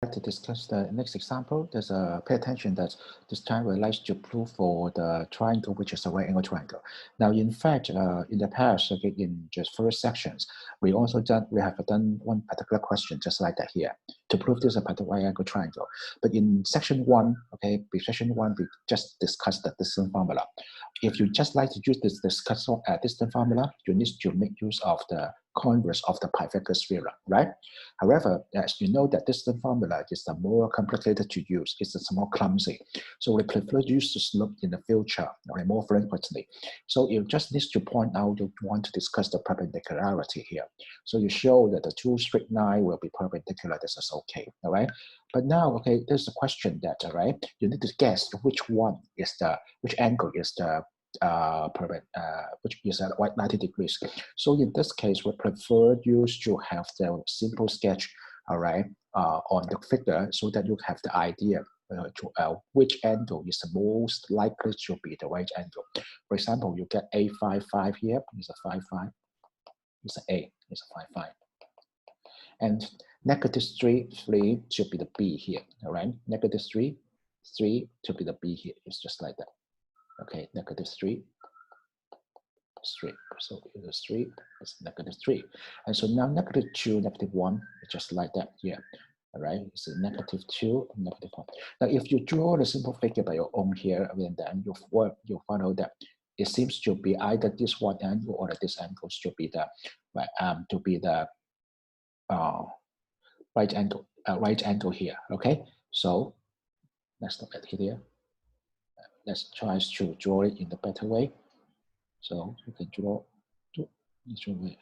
like to discuss the next example. There's a pay attention that this time we like to prove for the triangle, which is a right angle triangle. Now, in fact, in the past, okay, in just first sections, we have done one particular question just like that here to prove this is a particular right angle triangle. But in section one, okay, section one, we just discussed the distance formula. If you just like to use this distance formula, you need to make use of the converse of the Pythagoras theorem, right? However, as you know that distance formula is more complicated to use, it's more clumsy. So we prefer to use the slope in the future or more frequently. So you just need to point out you want to discuss the perpendicularity here. So you show that the two straight lines will be perpendicular, this is okay, all right? But now, okay, there's a question that, all right, you need to guess which angle is the which is at 90 degrees. So in this case, we prefer you to have the simple sketch, all right, on the figure so that you have the idea which angle is the most likely to be the right angle. For example, you get A55 here, is a 5,5, it's an A, it's a 5,5. And -3 should be the B here, all right? -3 to be the B here. It's just like that. Okay, -3, 3. So it's 3, it's -3. And so now -2, -1, just like that here. All right, it's a -2, -1. Now, if you draw the simple figure by your own here, and then you'll find out that it seems to be either this one angle or this angle should be the right angle here. Okay, so let's look at here. Let's try to draw it in the better way. So you can draw better way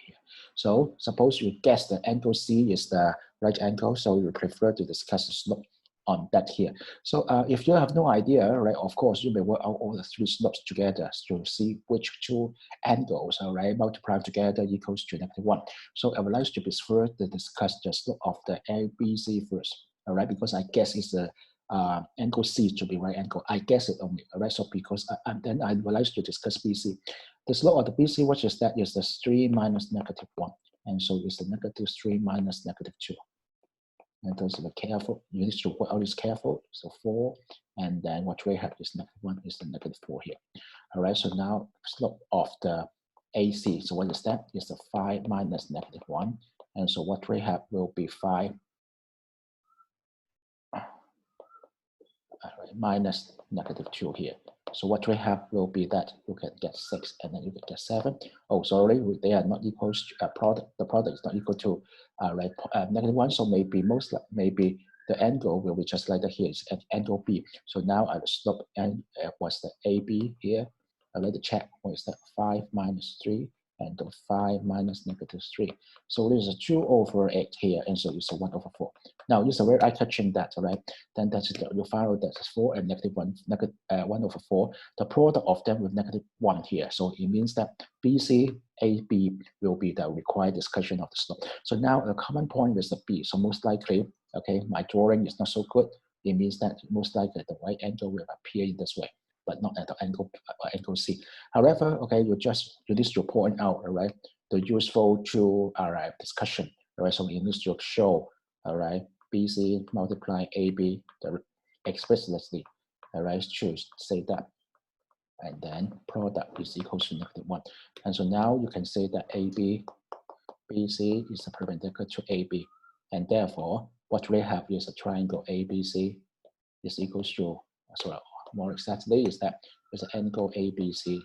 here. So suppose you guess the angle C is the right angle, so you prefer to discuss the slope on that here. So if you have no idea, right, of course, you may work out all the three slopes together to see which two angles, all right, multiply together equals to -1. So I would like to prefer to discuss the slope of the ABC first, all right, because I guess it's the angle C to be right angle. I guess it only, all right, so because then I would like to discuss BC. The slope of the BC, what is that? Is the 3 minus -1. And so it's the -3 minus -2. And those are careful. You need to work out this careful. So 4, and then what we have is -1 is the -4 here. All right. So now slope of the AC. So what is that? Is the 5 minus -1, and so what we have will be 5 minus -2 here. So what we have will be that you can get 6, and then you can get 7. Oh, sorry, they are not equal to product. The product is not equal to -1. So maybe the angle will be just like that here. It's at angle B. So now I will slope and what's the AB here? I let the check. What is that? 5 minus 3. And the 5 minus -3. So there's a 2/8 here, and so it's a 1/4. Now it's a very eye-catching that, right? Then that's you find out that's 4 and -1/4. The product of them with -1 here. So it means that BC, AB will be the required discussion of the slope. So now the common point is the B. So most likely, okay, my drawing is not so good. It means that most likely the right angle will appear in this way, but not at the angle C. However, okay, you need to point out, all right, the useful to discussion, all right. So you need to show, all right, BC multiply AB explicitly, all right, choose say that, and then product is equal to -1, and so now you can say that BC is perpendicular to AB, and therefore what we have is a triangle ABC is equal to more exactly is that there's an angle ABC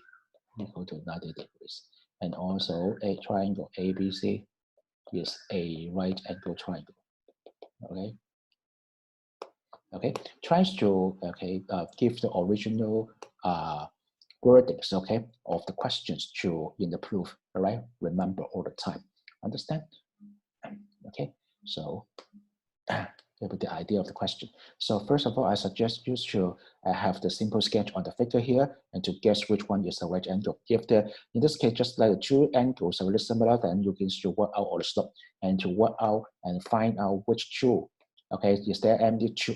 equal to 90 degrees. And also a triangle ABC is a right angle triangle. Okay. Okay. Tries to give the original wordings, okay, of the questions to in the proof. All right. Remember all the time. Understand? Okay. So with the idea of the question. So first of all, I suggest you to have the simple sketch on the figure here and to guess which one is the right angle. If in this case, just like the two angles are very similar, then you can still work out all the slope and to work out and find out which two. Okay,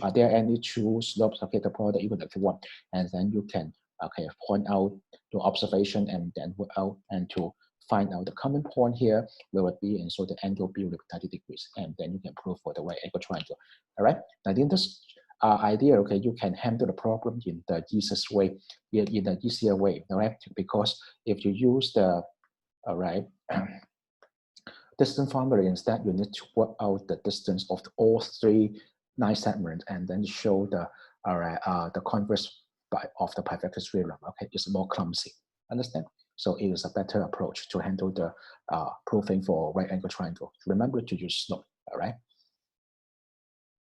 are there any two slopes? Okay, the product equal to 1, and then you can point out the observation and then work out and to find out the common point here, where would be, and so the angle B will be 90 degrees, and then you can prove for the right angle triangle. All right. Now in this idea, okay, you can handle the problem in the easiest way, in the easier way, all right? Because if you use the, all right, distance formula instead, you need to work out the distance of all 3 9 segments and then show the, all right, the converse of the perfect theorem. Okay, it's more clumsy. Understand? So it is a better approach to handle the proving for right angle triangle. Remember to use slope. All right.